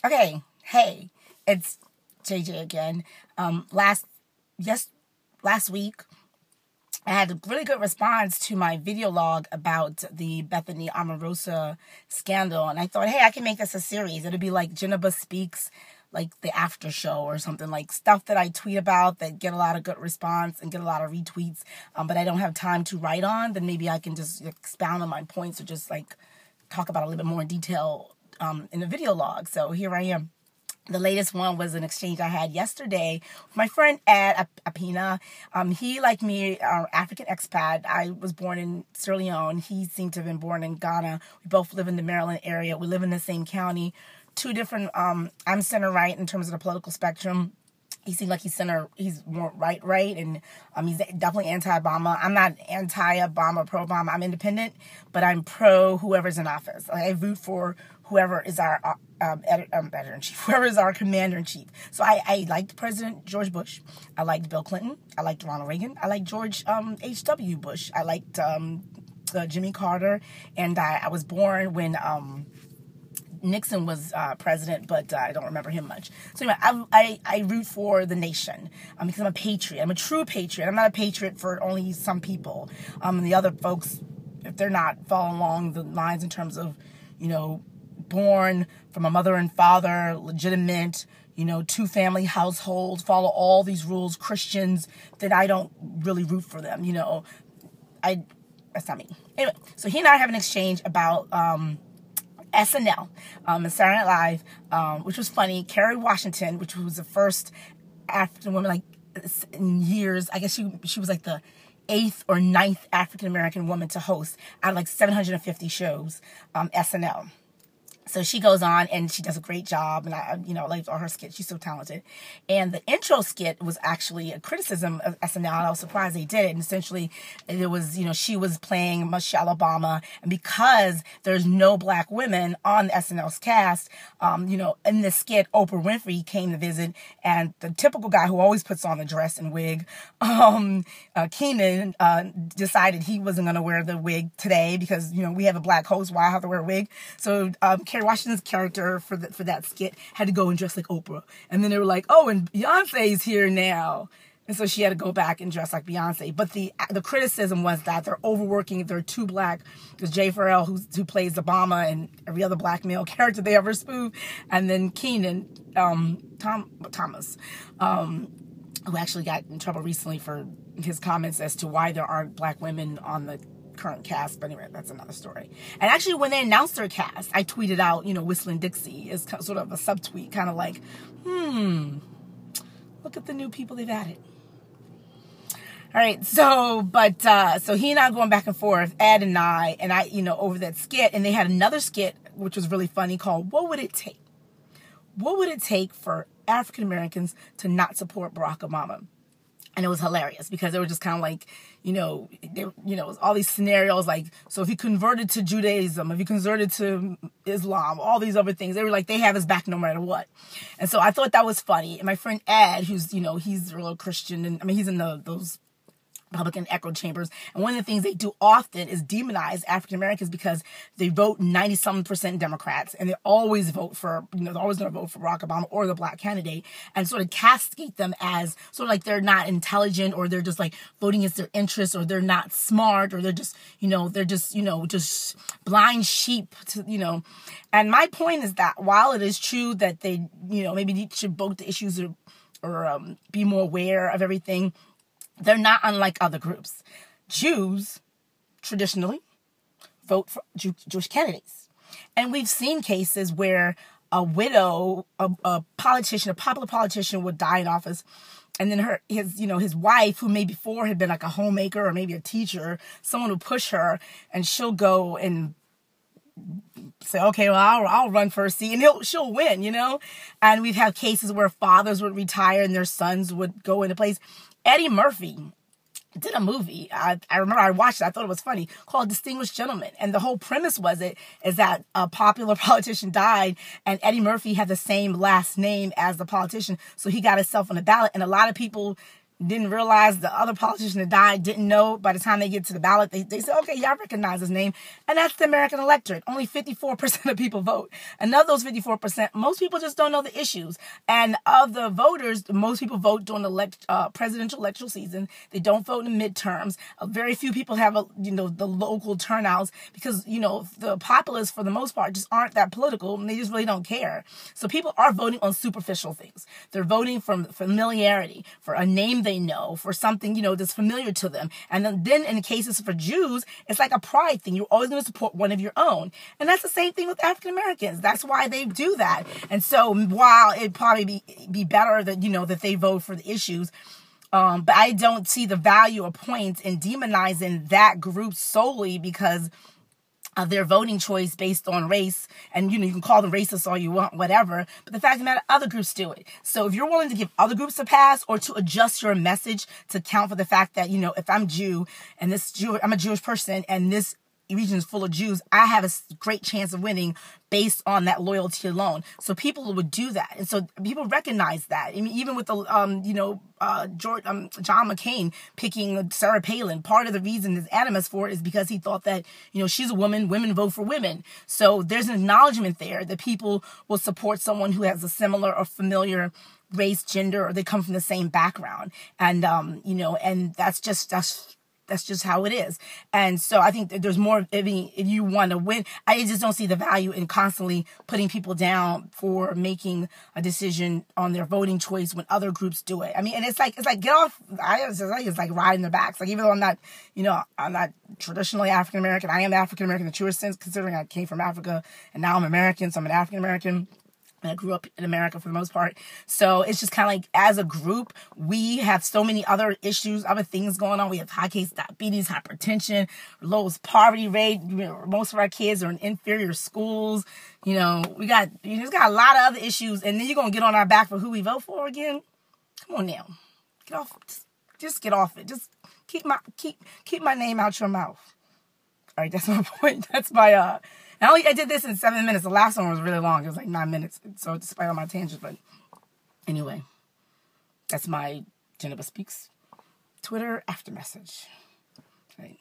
Okay, hey, it's JJ again. Last week, I had a really good response to my video log about the Bethany Omarosa scandal, and I thought, hey, I can make this a series. It'll be like Geneva Speaks, like the after show or something, like stuff that I tweet about that get a lot of good response and get a lot of retweets, but I don't have time to write on. Then maybe I can just expound on my points or just like talk about a little bit more in detail in the video log. So here I am. The latest one was an exchange I had yesterday with my friend Ed Apina. He, like me, are African expat. I was born in Sierra Leone. He seemed to have been born in Ghana. We both live in the Maryland area. We live in the same county. Two different, I'm center right in terms of the political spectrum. He seemed like he's more right, and he's definitely anti-Obama. I'm not anti-Obama, pro-Obama. I'm independent, but I'm pro whoever's in office. I root for whoever is our editor-in-chief, whoever is our commander-in-chief. So I liked President George Bush. I liked Bill Clinton. I liked Ronald Reagan. I liked George H.W. Bush. I liked Jimmy Carter. And I was born when Nixon was president, but I don't remember him much. So anyway, I root for the nation because I'm a patriot. I'm a true patriot. I'm not a patriot for only some people. And the other folks, if they're not following along the lines in terms of, born from a mother and father, legitimate, two-family household, follow all these rules, Christians, then I don't really root for them. That's not me. Anyway, so he and I have an exchange about SNL, and Saturday Night Live, which was funny. Kerry Washington, which was the first African woman, in years. I guess she was like the 8th or 9th African American woman to host out of 750 shows, SNL. So she goes on and she does a great job, and I like all her skits. She's so talented. And the intro skit was actually a criticism of SNL, and I was surprised they did it. And essentially, it was, she was playing Michelle Obama, and because there's no black women on the SNL's cast, in the skit, Oprah Winfrey came to visit, and the typical guy who always puts on the dress and wig, Keenan, decided he wasn't going to wear the wig today because, we have a black host. Why I have to wear a wig? So, Kerry Washington's character for that skit had to go and dress like Oprah. And then they were like, oh, and Beyonce's here now. And so she had to go back and dress like Beyonce. But the criticism was that they're overworking. They're too black. There's Jay Farrell, who plays Obama, and every other black male character they ever spoof. And then Keenan, Thomas, who actually got in trouble recently for his comments as to why there aren't black women on the current cast, but anyway, that's another story. And actually, when they announced their cast, I tweeted out, Whistling Dixie is sort of a subtweet, kind of like, look at the new people they've added. All right, so he and I going back and forth, Ed and I, over that skit, and they had another skit, which was really funny, called What Would It Take? What would it take for African Americans to not support Barack Obama? And it was hilarious because they were just kind of like, it was all these scenarios like, so if he converted to Judaism, if he converted to Islam, all these other things, they were like, they have his back no matter what. And so I thought that was funny. And my friend Ed, who's, he's a real Christian, and he's in those Republican echo chambers. And one of the things they do often is demonize African Americans because they vote 90-something% Democrats, and they always vote for, they're always going to vote for Barack Obama or the black candidate, and sort of castigate them as sort of like they're not intelligent, or they're just like voting against their interests, or they're not smart, or they're just, just blind sheep to, And my point is that while it is true that they, maybe should vote the issues or be more aware of everything, they're not unlike other groups. Jews, traditionally, vote for Jewish candidates. And we've seen cases where a widow, a popular politician would die in office, and then his wife, who maybe before had been like a homemaker or maybe a teacher, someone would push her, and she'll go and say, okay, well, I'll run for a seat, and she'll win, And we've had cases where fathers would retire and their sons would go into place. Eddie Murphy did a movie. I remember I watched it. I thought it was funny, called Distinguished Gentleman. And the whole premise is that a popular politician died, and Eddie Murphy had the same last name as the politician. So he got himself on the ballot. And a lot of people, didn't realize the other politician that died, didn't know. By the time they get to the ballot, they say, okay, yeah, I recognize his name. And that's the American electorate. Only 54% of people vote. And of those 54%, most people just don't know the issues. And of the voters, most people vote during the presidential electoral season. They don't vote in the midterms. Very few people have, the local turnouts because, the populists, for the most part, just aren't that political and they just really don't care. So people are voting on superficial things. They're voting from familiarity, for a name they know, for something, that's familiar to them. And then in the cases for Jews, it's like a pride thing. You're always going to support one of your own. And that's the same thing with African Americans. That's why they do that. And so while it'd probably be better that, that they vote for the issues, but I don't see the value or point in demonizing that group solely because of their voting choice based on race. And, you can call them racist all you want, whatever. But the fact of the matter, other groups do it. So if you're willing to give other groups a pass or to adjust your message to account for the fact that, if I'm Jew and I'm a Jewish person and this region is full of Jews, I have a great chance of winning based on that loyalty alone. So people would do that. And so people recognize that. I mean, even with the, John McCain picking Sarah Palin, part of the reason his animus for it is because he thought that, she's a woman, women vote for women. So there's an acknowledgement there that people will support someone who has a similar or familiar race, gender, or they come from the same background. And, and that's just how it is. And so I think that there's more, if you want to win, I just don't see the value in constantly putting people down for making a decision on their voting choice when other groups do it. I mean, and it's like, get off, it's like riding their backs. Like, even though I'm not traditionally African-American, I am African-American in the truest sense, considering I came from Africa and now I'm American, so I'm an African-American. I grew up in America for the most part. So it's just kind of like, as a group, we have so many other issues, other things going on. We have high case diabetes, hypertension, lowest poverty rate. Most of our kids are in inferior schools. We got a lot of other issues. And then you're going to get on our back for who we vote for again? Come on now. Get off. Just get off it. Just keep my name out your mouth. All right, that's my point. That's my, I did this in 7 minutes. The last one was really long. It was like 9 minutes. So despite all my tangents, but anyway, that's my Geneva Speaks Twitter after message. Right.